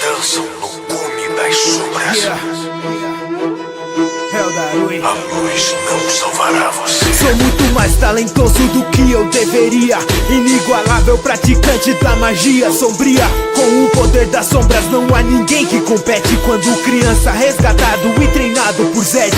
dançam no cume das sombras. A luz não salvará você. Sou muito mais talentoso do que eu deveria. Inigualável praticante da magia sombria. Com o poder das sombras não há ninguém que compete. Quando criança resgatado e treinado por Zed.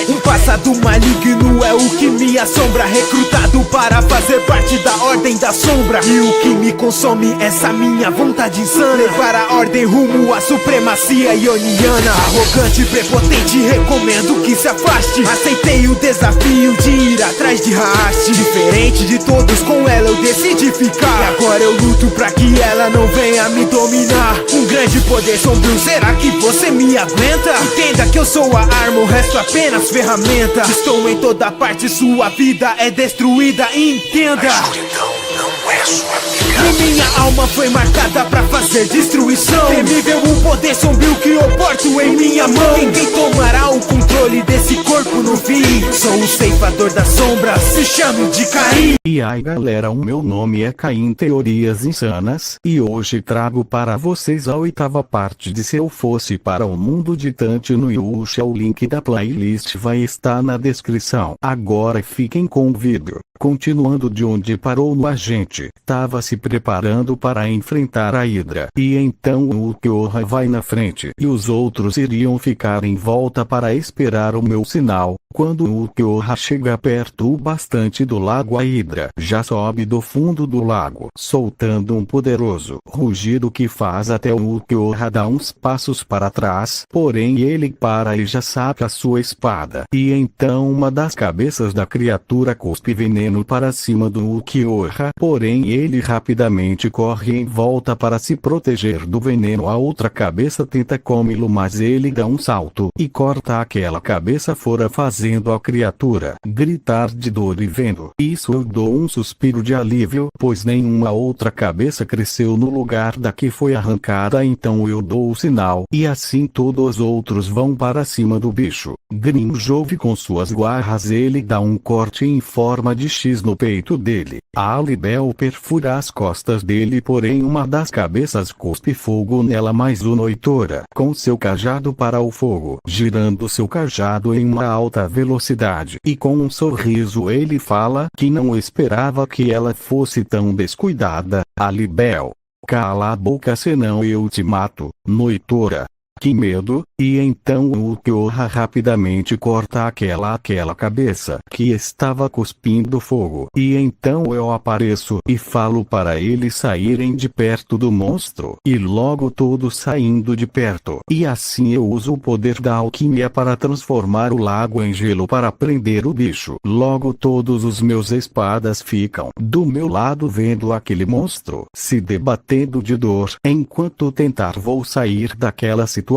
Um passado maligno é o que me assombra. Recrutado para fazer parte da ordem da sombra. E o que me consome é essa minha vontade insana. Levar a ordem rumo à supremacia ioniana. Arrogante, prepotente, recomendo que se afaste. Aceitei o desafio de ir atrás de Haste. Diferente de todos, com ela eu decidi ficar. E agora eu luto pra que ela não venha me dominar. Um grande poder sombrio, será que você me aguenta? Entenda que eu sou a arma, o resto apenas ferramenta. Estou em toda parte, sua vida é destruída, entenda. A escuridão não é sua amiga. E minha alma foi marcada pra fazer destruição. Temível o poder sombrio que eu porto em minha mão. Ninguém tomará o controle desse corpo no fim. Sou o ceifador das sombras, se chame de Caim. E aí galera, o meu nome é Caim Teorias Insanas, e hoje trago para vocês a 8ª parte de Se Eu Fosse para o Mundo de Dante no Yusha. O link da playlist vai estar na descrição. Agora fiquem com o vídeo. Continuando de onde parou o agente, estava se preparando para enfrentar a Hydra. E então o Ulquiorra vai na frente e os outros iriam ficar em volta para esperar o meu sinal. Quando o Ulquiorra chega perto o bastante do lago, a Hydra já sobe do fundo do lago, soltando um poderoso rugido que faz até o Ulquiorra dar uns passos para trás. Porém ele para e já saca sua espada. E então uma das cabeças da criatura cuspe veneno para cima do Ulquiorra. Porém ele rapidamente corre em volta para se proteger do veneno. A outra cabeça tenta comê-lo, mas ele dá um salto e corta aquela cabeça fora, fazendo a criatura gritar de dor. E vendo isso eu dou um suspiro de alívio, pois nenhuma outra cabeça cresceu no lugar da que foi arrancada. Então eu dou o sinal e assim todos os outros vão para cima do bicho. Grimjove com suas garras ele dá um corte em forma de X no peito dele. A Alibel perfura as costas dele, porém uma das cabeças cuspe fogo nela, mas o Noitora com seu cajado para o fogo, girando seu cajado em uma alta velocidade. E com um sorriso ele fala que não esperava que ela fosse tão descuidada. Alibel, cala a boca senão eu te mato, Noitora. Que medo! E então o Ulquiorra rapidamente corta aquela cabeça que estava cuspindo fogo. E então eu apareço e falo para eles saírem de perto do monstro. E logo todos saindo de perto. E assim eu uso o poder da alquimia para transformar o lago em gelo para prender o bicho. Logo todos os meus espadas ficam do meu lado, vendo aquele monstro se debatendo de dor. Enquanto tentar vou sair daquela situação,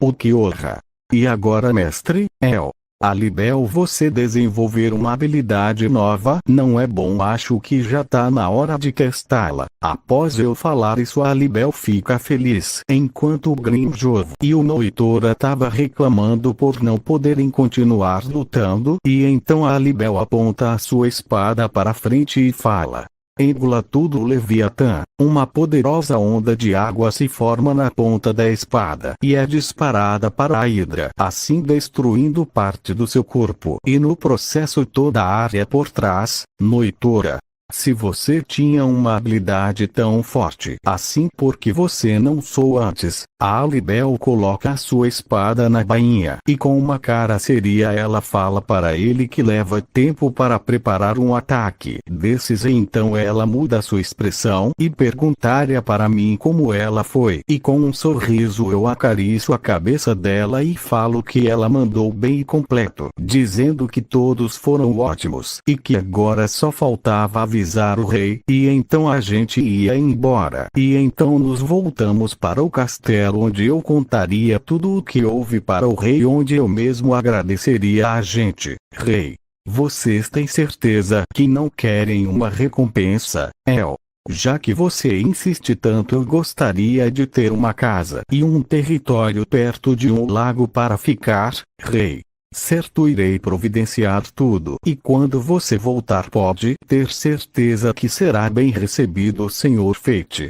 Ulquiorra. E agora mestre, Alibel, você desenvolver uma habilidade nova não é bom? Acho que já tá na hora de testá-la. Após eu falar isso, a Alibel fica feliz, enquanto o Grimjove e o Noitora tava reclamando por não poderem continuar lutando. E então a Alibel aponta a sua espada para frente e fala: engula tudo, Leviatã. Uma poderosa onda de água se forma na ponta da espada e é disparada para a Hydra, assim destruindo parte do seu corpo e no processo toda a área por trás. Noitora, se você tinha uma habilidade tão forte assim, por que você não usou antes? A Alibel coloca a sua espada na bainha e com uma cara seria ela fala para ele que leva tempo para preparar um ataque desses. E então ela muda sua expressão e perguntaria para mim como ela foi. E com um sorriso eu acaricio a cabeça dela e falo que ela mandou bem e completo, dizendo que todos foram ótimos e que agora só faltava avisar o rei. E então a gente ia embora. E então nos voltamos para o castelo, onde eu contaria tudo o que houve para o rei, onde eu mesmo agradeceria a gente. Rei, vocês têm certeza que não querem uma recompensa? Já que você insiste tanto, eu gostaria de ter uma casa e um território perto de um lago para ficar, rei. Certo, irei providenciar tudo. E quando você voltar pode ter certeza que será bem recebido, Sr. Fate.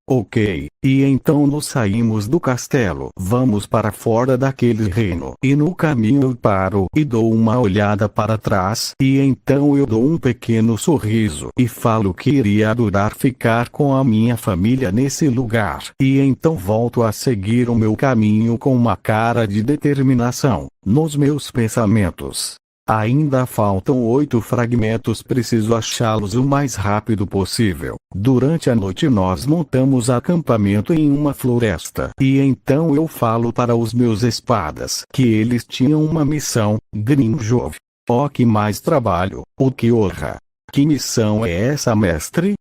Ok, e então nos saímos do castelo. Vamos para fora daquele reino. E no caminho eu paro e dou uma olhada para trás. E então eu dou um pequeno sorriso e falo que iria adorar ficar com a minha família nesse lugar. E então volto a seguir o meu caminho com uma cara de determinação. Nos meus pensamentos. Ainda faltam 8 fragmentos, preciso achá-los o mais rápido possível. Durante a noite nós montamos acampamento em uma floresta. E então eu falo para os meus espadas que eles tinham uma missão, Grimjov. Oh, que mais trabalho, o que honra! Que missão é essa, mestre?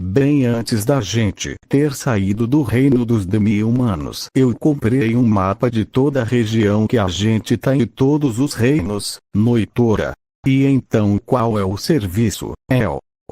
Bem antes da gente ter saído do reino dos demi-humanos, eu comprei um mapa de toda a região que a gente tá em todos os reinos, Noitora. E então qual é o serviço?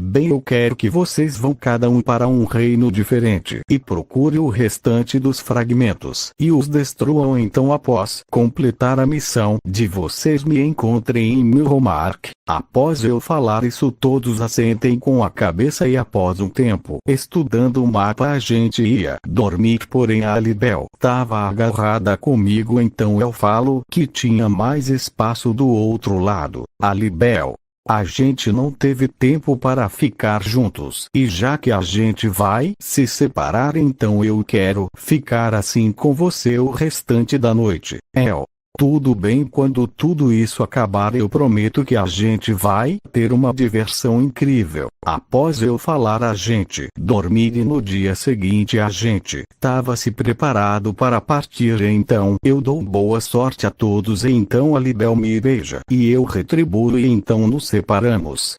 Bem, eu quero que vocês vão cada um para um reino diferente e procure o restante dos fragmentos e os destruam. Então, após completar a missão de vocês, me encontrem em Milhomark. Após eu falar isso, todos assentem com a cabeça e após um tempo estudando o mapa a gente ia dormir. Porém a Alibel estava agarrada comigo, então eu falo que tinha mais espaço do outro lado. Alibel, a gente não teve tempo para ficar juntos. E já que a gente vai se separar, então eu quero ficar assim com você o restante da noite. Tudo bem, quando tudo isso acabar eu prometo que a gente vai ter uma diversão incrível. Após eu falar a gente dormir e no dia seguinte a gente tava se preparado para partir, então eu dou boa sorte a todos e então a Libel me beija e eu retribuo e então nos separamos.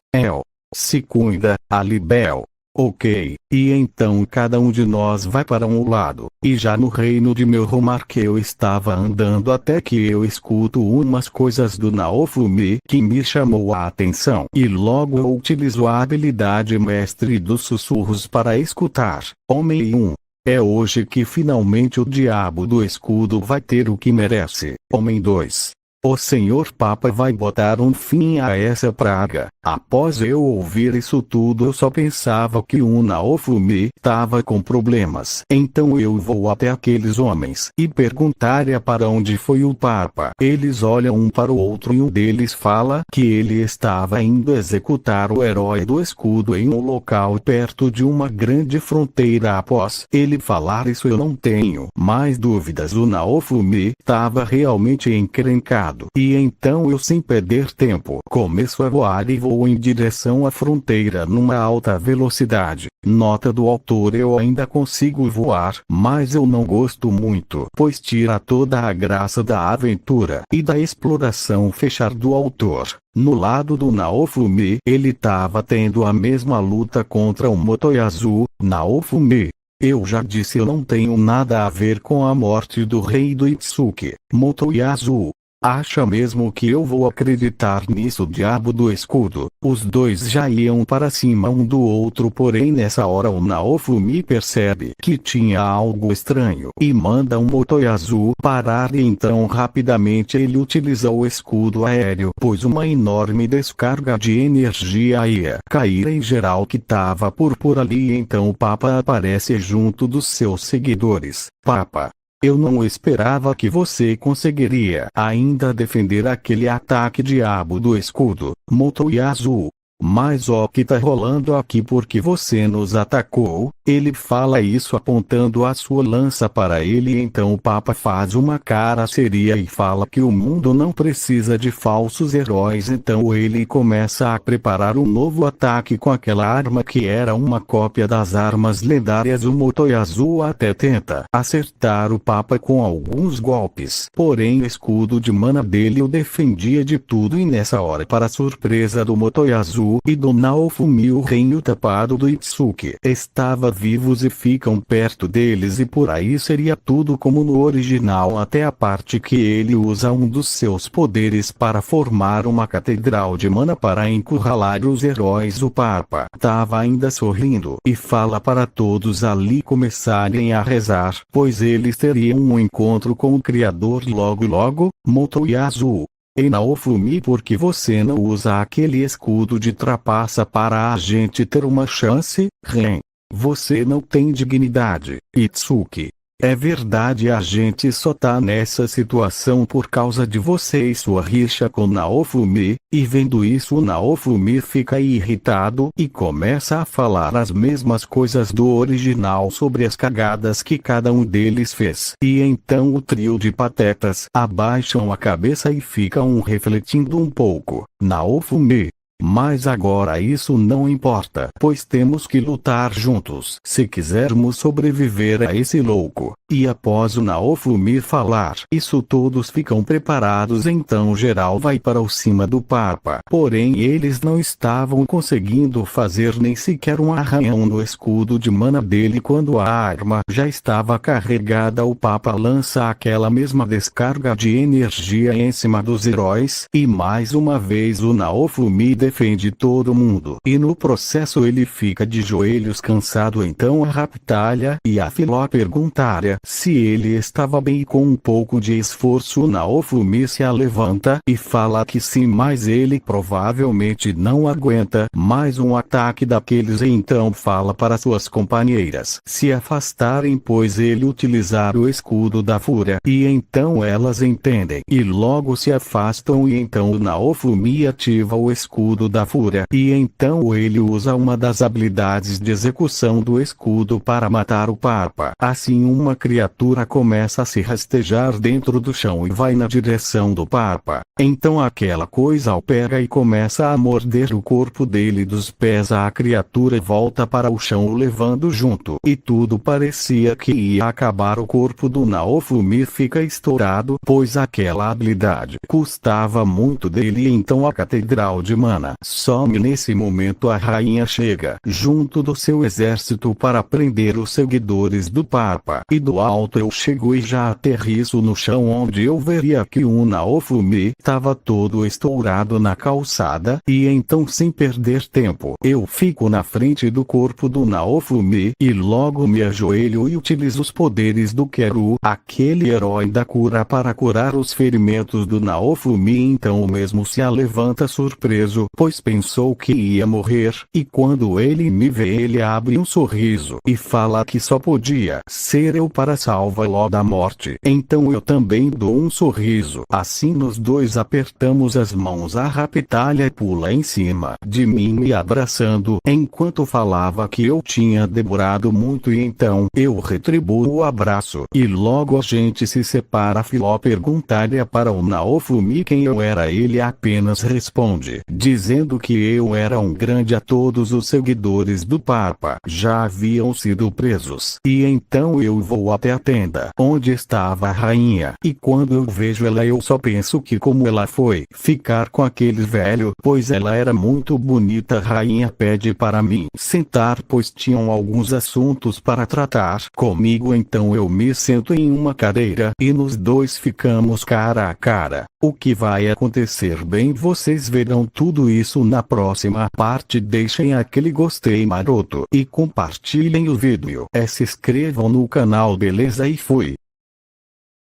Se cuida, Alibel. Ok, e então cada um de nós vai para um lado. E já no reino de Milhomark eu estava andando até que eu escuto umas coisas do Naofumi que me chamou a atenção. E logo eu utilizo a habilidade mestre dos sussurros para escutar. Homem 1. É hoje que finalmente o diabo do escudo vai ter o que merece. Homem 2. O Senhor Papa vai botar um fim a essa praga. Após eu ouvir isso tudo, eu só pensava que o Naofumi estava com problemas. Então eu vou até aqueles homens e perguntar para onde foi o Papa. Eles olham um para o outro e um deles fala que ele estava indo executar o herói do escudo em um local perto de uma grande fronteira. Após ele falar isso, eu não tenho mais dúvidas. O Naofumi estava realmente encrencado. E então eu, sem perder tempo, começo a voar e vou em direção à fronteira numa alta velocidade. Nota do autor: eu ainda consigo voar, mas eu não gosto muito, pois tira toda a graça da aventura e da exploração. Fechar do autor. No lado do Naofumi, ele estava tendo a mesma luta contra o Motoyasu. Naofumi: eu já disse, eu não tenho nada a ver com a morte do rei do Itsuki. Motoyasu: acha mesmo que eu vou acreditar nisso, diabo do escudo? Os dois já iam para cima um do outro, porém nessa hora o Naofumi percebe que tinha algo estranho e manda um Motoyasu parar, e então rapidamente ele utiliza o escudo aéreo, pois uma enorme descarga de energia ia cair em geral que estava por ali. E então o Papa aparece junto dos seus seguidores. Papa, eu não esperava que você conseguiria ainda defender aquele ataque, diabo do escudo. Motoyasu: mas o que tá rolando aqui? Porque você nos atacou? Ele fala isso apontando a sua lança para ele. Então o Papa faz uma cara séria e fala que o mundo não precisa de falsos heróis. Então ele começa a preparar um novo ataque com aquela arma que era uma cópia das armas lendárias. O Motoyasu até tenta acertar o Papa com alguns golpes, porém o escudo de mana dele o defendia de tudo. E nessa hora, para surpresa do Motoyasu e do Naofumi, o reino tapado do Itsuki estava vivos e ficam perto deles, e por aí seria tudo como no original, até a parte que ele usa um dos seus poderes para formar uma catedral de mana para encurralar os heróis. O Papa estava ainda sorrindo e fala para todos ali começarem a rezar, pois eles teriam um encontro com o Criador logo. Motoyasu: e Naofumi, por que você não usa aquele escudo de trapaça para a gente ter uma chance? Ren. Você não tem dignidade, Itsuki. É verdade, a gente só tá nessa situação por causa de você e sua rixa com Naofumi, e vendo isso Naofumi fica irritado e começa a falar as mesmas coisas do original sobre as cagadas que cada um deles fez. E então o trio de patetas abaixam a cabeça e ficam refletindo um pouco. Naofumi: mas agora isso não importa, pois temos que lutar juntos se quisermos sobreviver a esse louco. E após o Naofumi falar isso, todos ficam preparados, então geral vai para o cima do Papa. Porém eles não estavam conseguindo fazer nem sequer um arranhão no escudo de mana dele quando a arma já estava carregada. O Papa lança aquela mesma descarga de energia em cima dos heróis, e mais uma vez o Naofumi defende todo mundo. E no processo ele fica de joelhos cansado, então a Raptalha e a Filó perguntaram se ele estava bem, e com um pouco de esforço Naofumi se levanta e fala que sim, mas ele provavelmente não aguenta mais um ataque daqueles, e então fala para suas companheiras se afastarem, pois ele utilizar o escudo da fúria, e então elas entendem e logo se afastam, e então o Naofumi ativa o escudo da fúria, e então ele usa uma das habilidades de execução do escudo para matar o Papa. Assim uma criatura começa a se rastejar dentro do chão e vai na direção do Papa. Então aquela coisa o pega e começa a morder o corpo dele dos pés. A criatura volta para o chão o levando junto, e tudo parecia que ia acabar. O corpo do Naofumi fica estourado, pois aquela habilidade custava muito dele, e então a Catedral de Mana some. Nesse momento a rainha chega junto do seu exército para prender os seguidores do Papa, e do alto eu chego e já aterriço no chão, onde eu veria que o Naofumi estava todo estourado na calçada, e então sem perder tempo eu fico na frente do corpo do Naofumi e logo me ajoelho e utilizo os poderes do Keru, aquele herói da cura, para curar os ferimentos do Naofumi. Então o mesmo se levanta surpreso, pois pensou que ia morrer, e quando ele me vê ele abre um sorriso e fala que só podia ser eu para salvá-lo da morte. Então eu também dou um sorriso. Assim nós dois apertamos as mãos. A Raptalha pula em cima de mim me abraçando, enquanto falava que eu tinha demorado muito, e então eu retribuo o abraço, e logo a gente se separa. Filó perguntaria para o Naofumi quem eu era, ele apenas responde dizendo que eu era um grande. A todos os seguidores do Papa já haviam sido presos, e então eu vou até a tenda onde estava a rainha, e quando eu vejo ela eu só penso que como ela foi ficar com aquele velho, pois ela era muito bonita. A rainha pede para mim sentar, pois tinham alguns assuntos para tratar comigo, então eu me sento em uma cadeira e nós dois ficamos cara a cara. O que vai acontecer? Bem, vocês verão tudo isso na próxima parte. Deixem aquele gostei maroto e compartilhem o vídeo. Se inscrevam no canal, beleza? E fui.